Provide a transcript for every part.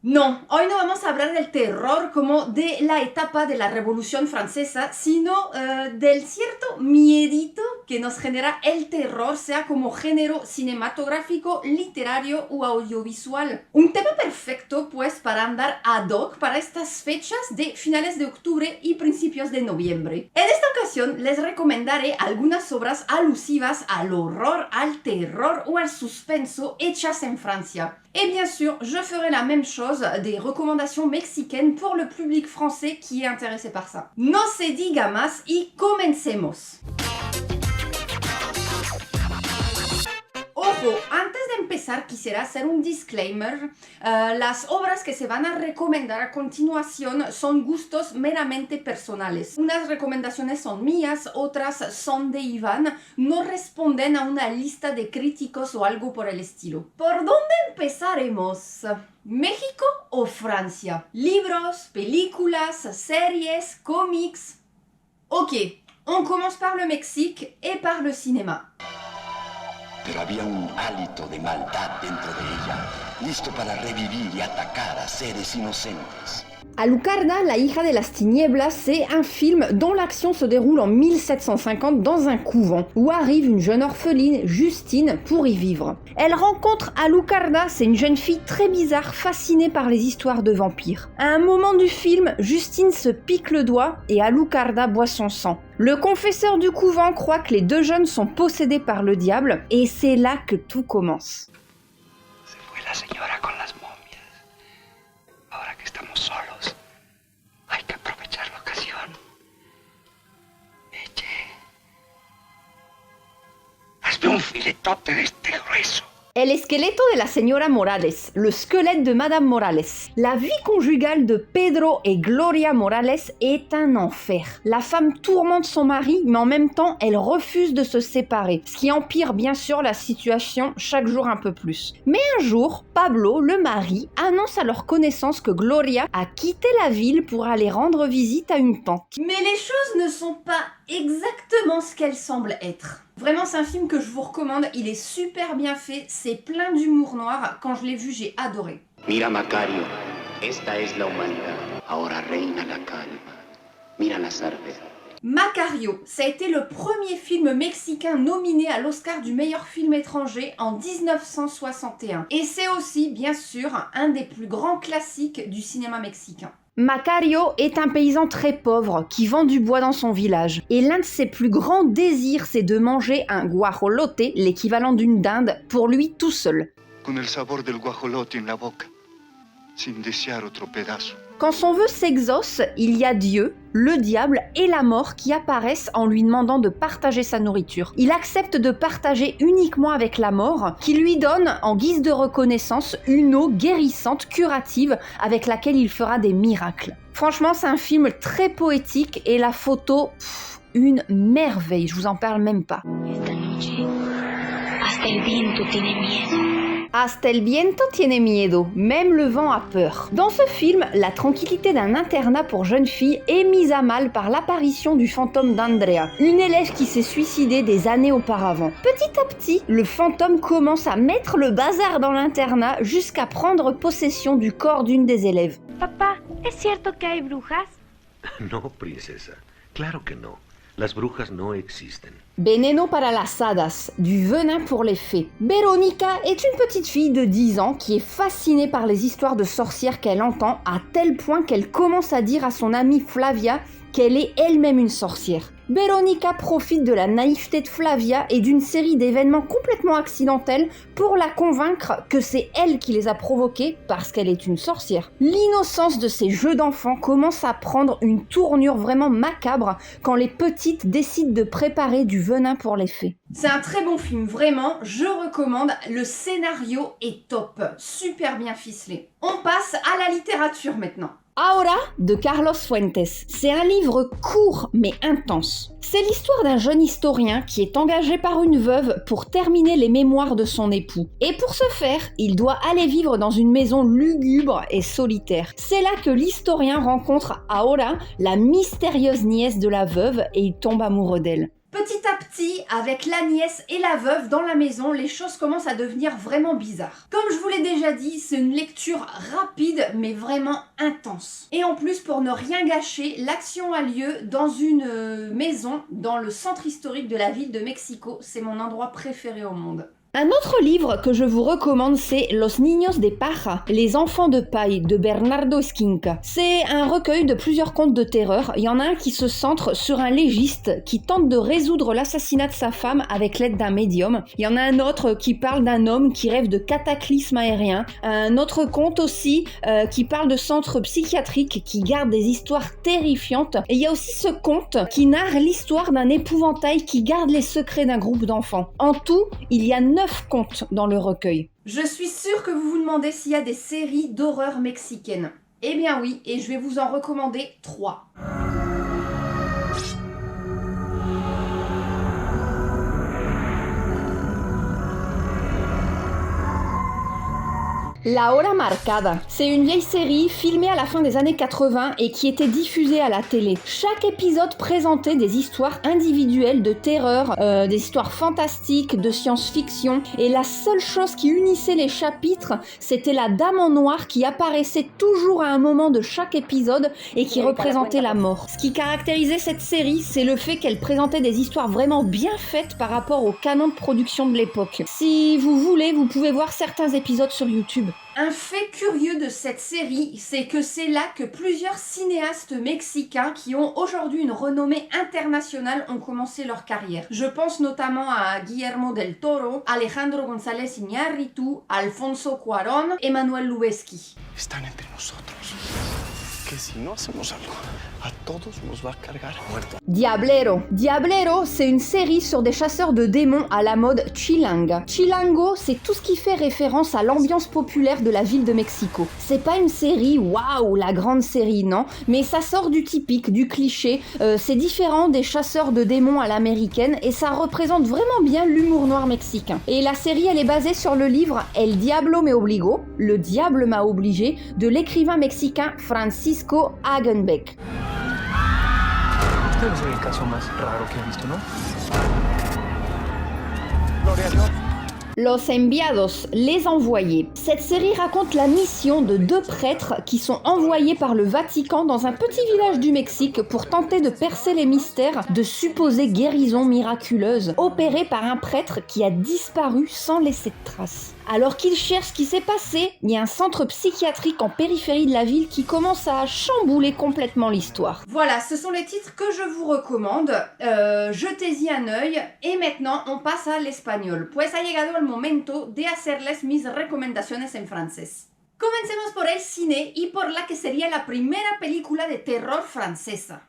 No, hoy no vamos a hablar del terror como de la etapa de la Revolución Francesa, sino del cierto miedito que nos genera el terror, sea como género cinematográfico, literario o audiovisual. Un tema perfecto, pues, para andar ad hoc para estas fechas de finales de octubre y principios de noviembre. En esta ocasión les recomendaré algunas obras alusivas al horror, al terror o al suspenso hechas en Francia. Et bien sûr, je ferai la même chose des recommandations mexicaines pour le public français qui est intéressé par ça. No se diga más y comencemos. Ojo, antes de empezar quisiera hacer un disclaimer. Las obras que se van a recomendar a continuación son gustos meramente personales. Unas recomendaciones son mías, otras son de Iván, no responden a una lista de críticos o algo por el estilo. ¿Por dónde empezaremos? ¿México o Francia? ¿Libros, películas, series, cómics? Ok, on commence par le Mexique et par le cinéma. Pero había un hálito de maldad dentro de ella, listo para revivir y atacar a seres inocentes. Alucarda, la hija de las tinieblas, c'est un film dont l'action se déroule en 1750 dans un couvent, où arrive une jeune orpheline, Justine, pour y vivre. Elle rencontre Alucarda, c'est une jeune fille très bizarre, fascinée par les histoires de vampires. À un moment du film, Justine se pique le doigt et Alucarda boit son sang. Le confesseur du couvent croit que les deux jeunes sont possédés par le diable, et c'est là que tout commence. Se fue la señora con las momias. Ahora que estamos solos, hay que aprovechar la ocasión. Eche. Hazme un filetote de este grueso. El esqueleto de la señora Morales, le squelette de Madame Morales. La vie conjugale de Pedro et Gloria Morales est un enfer. La femme tourmente son mari, mais en même temps, elle refuse de se séparer, ce qui empire bien sûr la situation chaque jour un peu plus. Mais un jour, Pablo, le mari, annonce à leur connaissance que Gloria a quitté la ville pour aller rendre visite à une tante. Mais les choses ne sont pas exactement ce qu'elles semblent être. Vraiment, c'est un film que je vous recommande, il est super bien fait, c'est plein d'humour noir. Quand je l'ai vu, j'ai adoré. Mira, Macario, esta es la humanidad. Ahora reina la calma. Mira las artes. Macario, ça a été le premier film mexicain nominé à l'Oscar du meilleur film étranger en 1961. Et c'est aussi, bien sûr, un des plus grands classiques du cinéma mexicain. Macario est un paysan très pauvre qui vend du bois dans son village. Et l'un de ses plus grands désirs, c'est de manger un guajolote, l'équivalent d'une dinde, pour lui tout seul. Con el sabor del guajolote en la boca, sin desear otro pedazo. Quand son vœu s'exauce, il y a Dieu, le diable et la mort qui apparaissent en lui demandant de partager sa nourriture. Il accepte de partager uniquement avec la mort, qui lui donne, en guise de reconnaissance, une eau guérissante, curative, avec laquelle il fera des miracles. Franchement, c'est un film très poétique et la photo, une merveille, je vous en parle même pas. Esta noche, hasta el viento tiene miedo. Hasta el viento tiene miedo, même le vent a peur. Dans ce film, la tranquillité d'un internat pour jeunes filles est mise à mal par l'apparition du fantôme d'Andrea, une élève qui s'est suicidée des années auparavant. Petit à petit, le fantôme commence à mettre le bazar dans l'internat jusqu'à prendre possession du corps d'une des élèves. Papá, ¿es cierto que hay brujas? No, princesa. Claro que no. Las brujas no existen. Veneno para las hadas, du venin pour les fées. Veronica est une petite fille de 10 ans qui est fascinée par les histoires de sorcières qu'elle entend à tel point qu'elle commence à dire à son amie Flavia qu'elle est elle-même une sorcière. Veronica profite de la naïveté de Flavia et d'une série d'événements complètement accidentels pour la convaincre que c'est elle qui les a provoqués parce qu'elle est une sorcière. L'innocence de ces jeux d'enfants commence à prendre une tournure vraiment macabre quand les petites décident de préparer du venin pour les fées. C'est un très bon film, vraiment, je recommande. Le scénario est top, super bien ficelé. On passe à la littérature maintenant. Ahora de Carlos Fuentes. C'est un livre court mais intense. C'est l'histoire d'un jeune historien qui est engagé par une veuve pour terminer les mémoires de son époux. Et pour ce faire, il doit aller vivre dans une maison lugubre et solitaire. C'est là que l'historien rencontre Ahora, la mystérieuse nièce de la veuve, et il tombe amoureux d'elle. Petit à petit, avec la nièce et la veuve dans la maison, les choses commencent à devenir vraiment bizarres. Comme je vous l'ai déjà dit, c'est une lecture rapide mais vraiment intense. Et en plus, pour ne rien gâcher, l'action a lieu dans une maison dans le centre historique de la ville de Mexico. C'est mon endroit préféré au monde. Un autre livre que je vous recommande, c'est Los Niños de Paja, Les enfants de paille de Bernardo Esquinca. C'est un recueil de plusieurs contes de terreur. Il y en a un qui se centre sur un légiste qui tente de résoudre l'assassinat de sa femme avec l'aide d'un médium. Il y en a un autre qui parle d'un homme qui rêve de cataclysmes aériens. Un autre conte aussi qui parle de centres psychiatriques qui gardent des histoires terrifiantes. Et il y a aussi ce conte qui narre l'histoire d'un épouvantail qui garde les secrets d'un groupe d'enfants. En tout, il y a 9 contes dans le recueil. Je suis sûre que vous vous demandez s'il y a des séries d'horreur mexicaines. Eh bien oui, et je vais vous en recommander 3. La Hora Marcada, c'est une vieille série filmée à la fin des années 80 et qui était diffusée à la télé. Chaque épisode présentait des histoires individuelles de terreur, des histoires fantastiques, de science-fiction, et la seule chose qui unissait les chapitres, c'était la dame en noir qui apparaissait toujours à un moment de chaque épisode et qui représentait la mort. Ce qui caractérisait cette série, c'est le fait qu'elle présentait des histoires vraiment bien faites par rapport au canon de production de l'époque. Si vous voulez, vous pouvez voir certains épisodes sur YouTube. Un fait curieux de cette série, c'est que c'est là que plusieurs cinéastes mexicains qui ont aujourd'hui une renommée internationale ont commencé leur carrière. Je pense notamment à Guillermo del Toro, Alejandro González Iñárritu, Alfonso Cuarón, Emmanuel Lubezki. Están entre nosotros. Que si no hacemos algo, a todos nos va a cargar muertos. Diablero. Diablero, c'est une série sur des chasseurs de démons à la mode Chilanga. Chilango, c'est tout ce qui fait référence à l'ambiance populaire de la ville de Mexico. C'est pas une série, waouh, la grande série, non, mais ça sort du typique, du cliché. C'est différent des chasseurs de démons à l'américaine et ça représente vraiment bien l'humour noir mexicain. Et la série, elle est basée sur le livre El Diablo me obligó, Le Diable m'a obligé, de l'écrivain mexicain Francisco Hagenbeck. Debe ser el caso más raro que he visto, ¿no? Gloria a Dios. Los Enviados, les envoyés. Cette série raconte la mission de 2 prêtres qui sont envoyés par le Vatican dans un petit village du Mexique pour tenter de percer les mystères de supposées guérisons miraculeuses opérées par un prêtre qui a disparu sans laisser de traces. Alors qu'ils cherchent ce qui s'est passé, il y a un centre psychiatrique en périphérie de la ville qui commence à chambouler complètement l'histoire. Voilà, ce sont les titres que je vous recommande. Jetez-y un œil. Et maintenant, on passe à l'espagnol. Pues ha llegado el momento de hacerles mis recomendaciones en francés. Comencemos por el cine y por la que sería la primera película de terror francesa.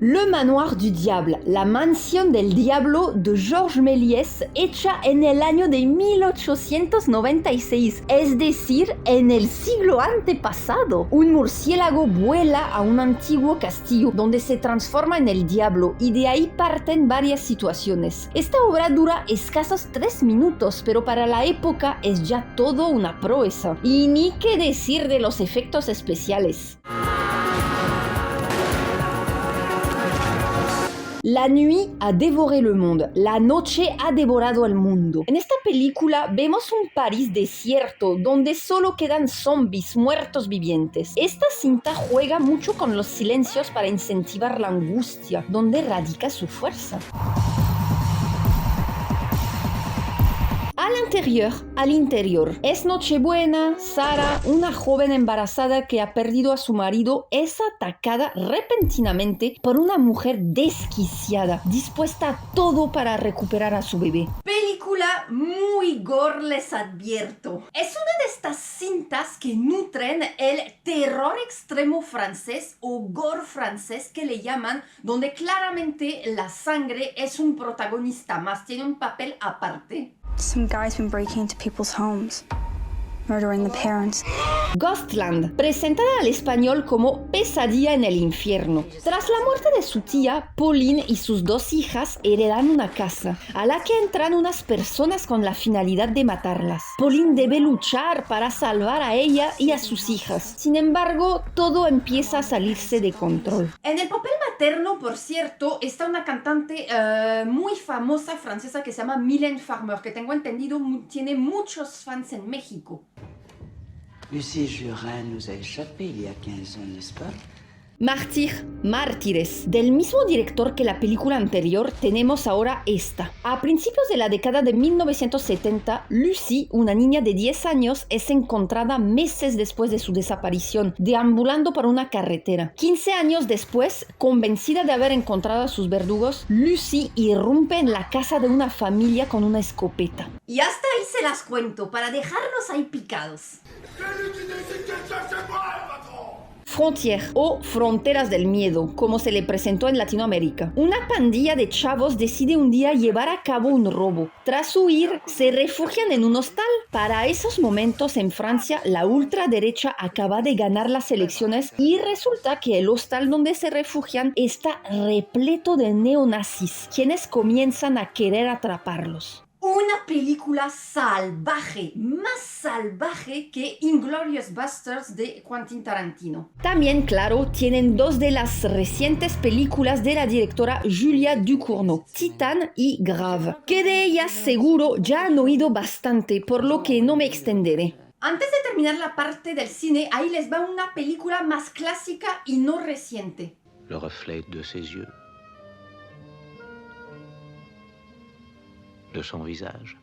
Le manoir du diable, la Mansión del Diablo de Georges Méliès, hecha en el año de 1896, es decir, en el siglo antepasado. Un murciélago vuela a un antiguo castillo donde se transforma en el diablo y de ahí parten varias situaciones. Esta obra dura escasos 3 minutos, pero para la época es ya todo una proeza. Y ni qué decir de los efectos especiales. La nuit ha devoré le monde. La noche ha devorado el mundo. En esta película vemos un París desierto donde solo quedan zombies muertos vivientes. Esta cinta juega mucho con los silencios para incentivar la angustia, donde radica su fuerza. Al interior. Es Nochebuena, Sara, una joven embarazada que ha perdido a su marido, es atacada repentinamente por una mujer desquiciada, dispuesta a todo para recuperar a su bebé. Película muy gore, les advierto. Es una de estas cintas que nutren el terror extremo francés o gore francés que le llaman, donde claramente la sangre es un protagonista más, tiene un papel aparte. Some guy's been breaking into people's homes, murdering the parents. Ghostland, presentada al español como Pesadilla en el infierno. Tras la muerte de su tía, Pauline y sus dos hijas heredan una casa, a la que entran unas personas con la finalidad de matarlas. Pauline debe luchar para salvar a ella y a sus hijas. Sin embargo, todo empieza a salirse de control. En el papel materno, por cierto, está una cantante muy famosa francesa que se llama Mylène Farmer, que tengo entendido tiene muchos fans en México. Lucie Jurin nous a échappé il y a 15 ans, n'est-ce pas? Mártires. Del mismo director que la película anterior, tenemos ahora esta. A principios de la década de 1970, Lucie, una niña de 10 años, es encontrada meses después de su desaparición, deambulando por una carretera. 15 años después, convencida de haber encontrado a sus verdugos, Lucie irrumpe en la casa de una familia con una escopeta. Y hasta ahí se las cuento, para dejarlos ahí picados. Frontières o Fronteras del Miedo, como se le presentó en Latinoamérica. Una pandilla de chavos decide un día llevar a cabo un robo. Tras huir, se refugian en un hostal. Para esos momentos en Francia, la ultraderecha acaba de ganar las elecciones y resulta que el hostal donde se refugian está repleto de neonazis, quienes comienzan a querer atraparlos. Una película salvaje, más salvaje que Inglourious Basterds de Quentin Tarantino. También, claro, tienen dos de las recientes películas de la directora Julia Ducournau, Titane y Grave, que de ellas seguro ya han oído bastante, por lo que no me extenderé. Antes de terminar la parte del cine, ahí les va una película más clásica y no reciente. Le reflet de ses yeux. De son visage.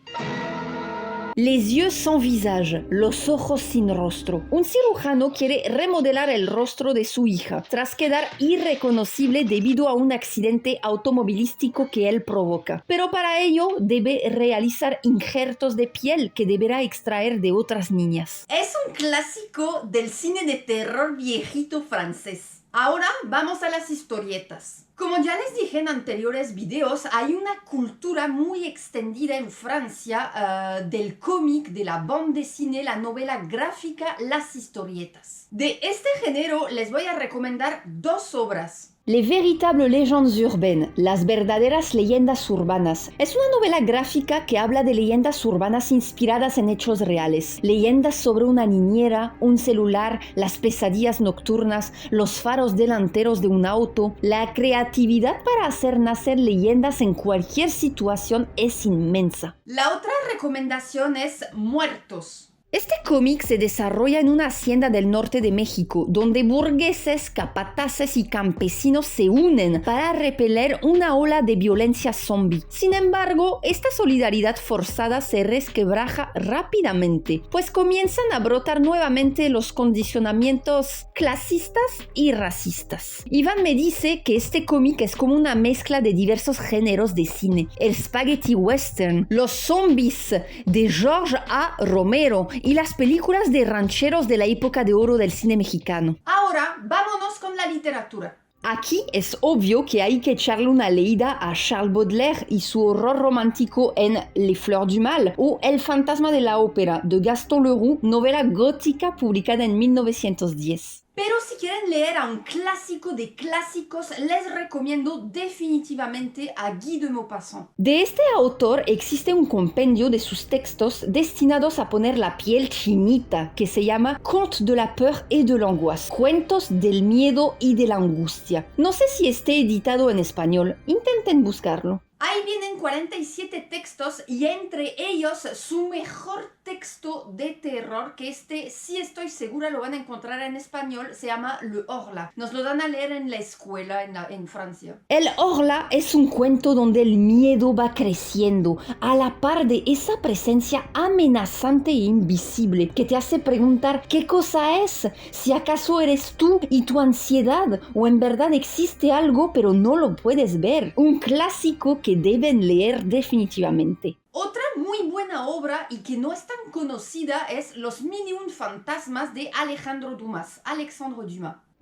Les yeux sans visage, los ojos sin rostro. Un cirujano quiere remodelar el rostro de su hija, tras quedar irreconocible debido a un accidente automovilístico que él provoca. Pero para ello debe realizar injertos de piel que deberá extraer de otras niñas. Es un clásico del cine de terror viejito francés. Ahora vamos a las historietas. Como ya les dije en anteriores videos, hay una cultura muy extendida en Francia del cómic, de la bande dessinée, la novela gráfica, las historietas. De este género les voy a recomendar dos obras. Les véritables légendes urbaines, las verdaderas leyendas urbanas. Es una novela gráfica que habla de leyendas urbanas inspiradas en hechos reales. Leyendas sobre una niñera, un celular, las pesadillas nocturnas, los faros delanteros de un auto. La creatividad para hacer nacer leyendas en cualquier situación es inmensa. La otra recomendación es Muertos. Este cómic se desarrolla en una hacienda del norte de México, donde burgueses, capataces y campesinos se unen para repeler una ola de violencia zombie. Sin embargo, esta solidaridad forzada se resquebraja rápidamente, pues comienzan a brotar nuevamente los condicionamientos clasistas y racistas. Iván me dice que este cómic es como una mezcla de diversos géneros de cine: el spaghetti western, los zombies de George A. Romero y las películas de rancheros de la época de oro del cine mexicano. Ahora, vámonos con la literatura. Aquí es obvio que hay que echarle una leída a Charles Baudelaire y su horror romántico en Les Fleurs du Mal o El fantasma de la ópera de Gaston Leroux, novela gótica publicada en 1910. Pero si quieren leer a un clásico de clásicos, les recomiendo definitivamente a Guy de Maupassant. De este autor existe un compendio de sus textos destinados a poner la piel chinita, que se llama Contes de la peur et de l'angoisse, cuentos del miedo y de la angustia. No sé si esté editado en español, intenten buscarlo. Ahí vienen 47 textos y entre ellos su mejor texto de terror, que sí estoy segura lo van a encontrar en español, se llama Le Horla. Nos lo dan a leer en la escuela en Francia. El Horla es un cuento donde el miedo va creciendo a la par de esa presencia amenazante e invisible que te hace preguntar qué cosa es, si acaso eres tú y tu ansiedad o en verdad existe algo pero no lo puedes ver. Un clásico que deben leer definitivamente. Otra muy buena obra y que no es tan conocida es Los Mil y un fantasmas de Alexandre Dumas.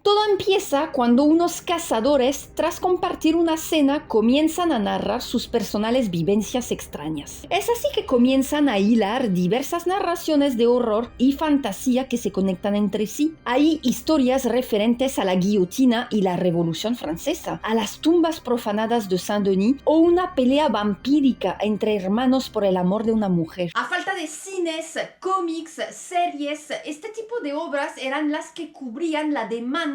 Todo empieza cuando unos cazadores, tras compartir una cena, comienzan a narrar sus personales vivencias extrañas. Es así que comienzan a hilar diversas narraciones de horror y fantasía que se conectan entre sí. Hay historias referentes a la guillotina y la Revolución Francesa, a las tumbas profanadas de Saint-Denis o una pelea vampírica entre hermanos por el amor de una mujer. A falta de cines, cómics, series, este tipo de obras eran las que cubrían la demanda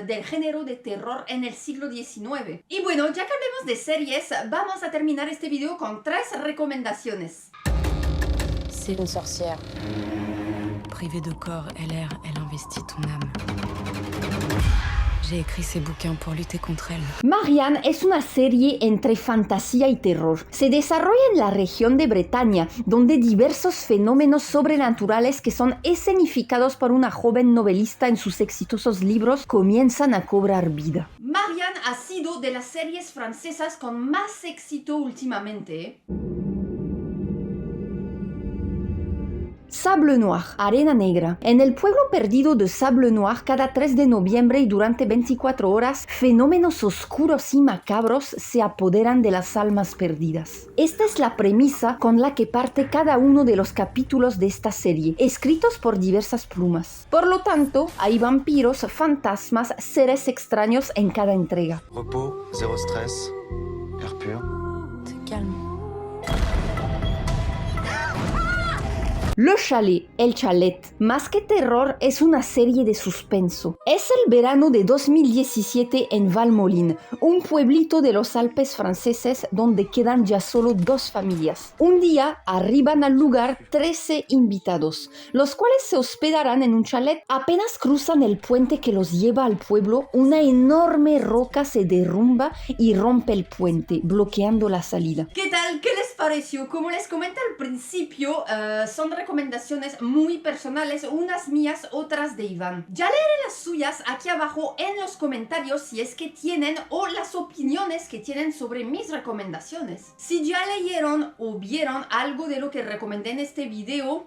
del género de terror en el siglo XIX. Y bueno, ya que hablemos de series, vamos a terminar este video con 3 recomendaciones. C'est une sorcière. Privée de corps et l'air, elle investit ton âme. J'ai écrit ces bouquins pour lutter contre elle. Marianne es una serie entre fantasía y terror. Se desarrolla en la región de Bretaña, donde diversos fenómenos sobrenaturales que son escenificados por una joven novelista en sus exitosos libros comienzan a cobrar vida. Marianne ha sido de las series francesas con más éxito últimamente, ¿eh? Sable Noir, Arena Negra. En el pueblo perdido de Sable Noir, cada 3 de noviembre y durante 24 horas, fenómenos oscuros y macabros se apoderan de las almas perdidas. Esta es la premisa con la que parte cada uno de los capítulos de esta serie, escritos por diversas plumas. Por lo tanto, hay vampiros, fantasmas, seres extraños en cada entrega. Repos, zéro stress, air pur. Te calme. Le Chalet, El Chalet, más que terror, es una serie de suspenso. Es el verano de 2017 en Valmolin, un pueblito de los Alpes franceses donde quedan ya solo 2 familias. Un día arriban al lugar 13 invitados, los cuales se hospedarán en un chalet. Apenas cruzan el puente que los lleva al pueblo, una enorme roca se derrumba y rompe el puente, bloqueando la salida. ¿Qué tal? ¿Qué les pareció? Como les comenté al principio, son recomendaciones muy personales, unas mías, otras de Iván. Ya leeré las suyas aquí abajo en los comentarios si es que tienen o las opiniones que tienen sobre mis recomendaciones. Si ya leyeron o vieron algo de lo que recomendé en este video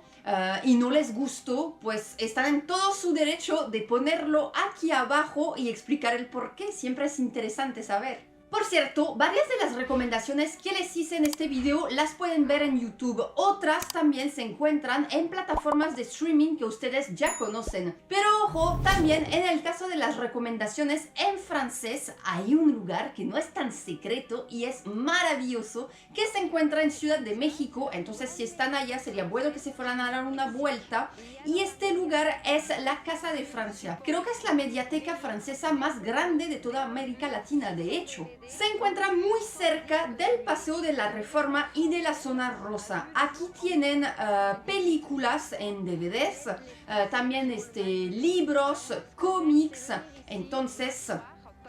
y no les gustó, pues están en todo su derecho de ponerlo aquí abajo y explicar el por qué. Siempre es interesante saber. Por cierto, varias de las recomendaciones que les hice en este video las pueden ver en YouTube. Otras también se encuentran en plataformas de streaming que ustedes ya conocen. Pero ojo, también en el caso de las recomendaciones en francés hay un lugar que no es tan secreto y es maravilloso, que se encuentra en Ciudad de México. Entonces si están allá sería bueno que se fueran a dar una vuelta. Y este lugar es la Casa de Francia. Creo que es la mediateca francesa más grande de toda América Latina, de hecho. Se encuentra muy cerca del Paseo de la Reforma y de la Zona Rosa. Aquí tienen películas en DVDs, también libros, cómics. Entonces,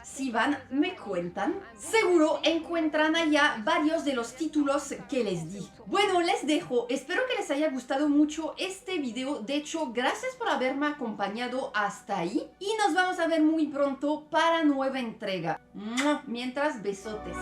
si van, me cuentan. Seguro encuentran allá varios de los títulos que les di. Bueno, les dejo. Espero que les haya gustado mucho este video. De hecho, gracias por haberme acompañado hasta ahí. Y nos vamos a ver muy pronto para nueva entrega. Mientras, besotes.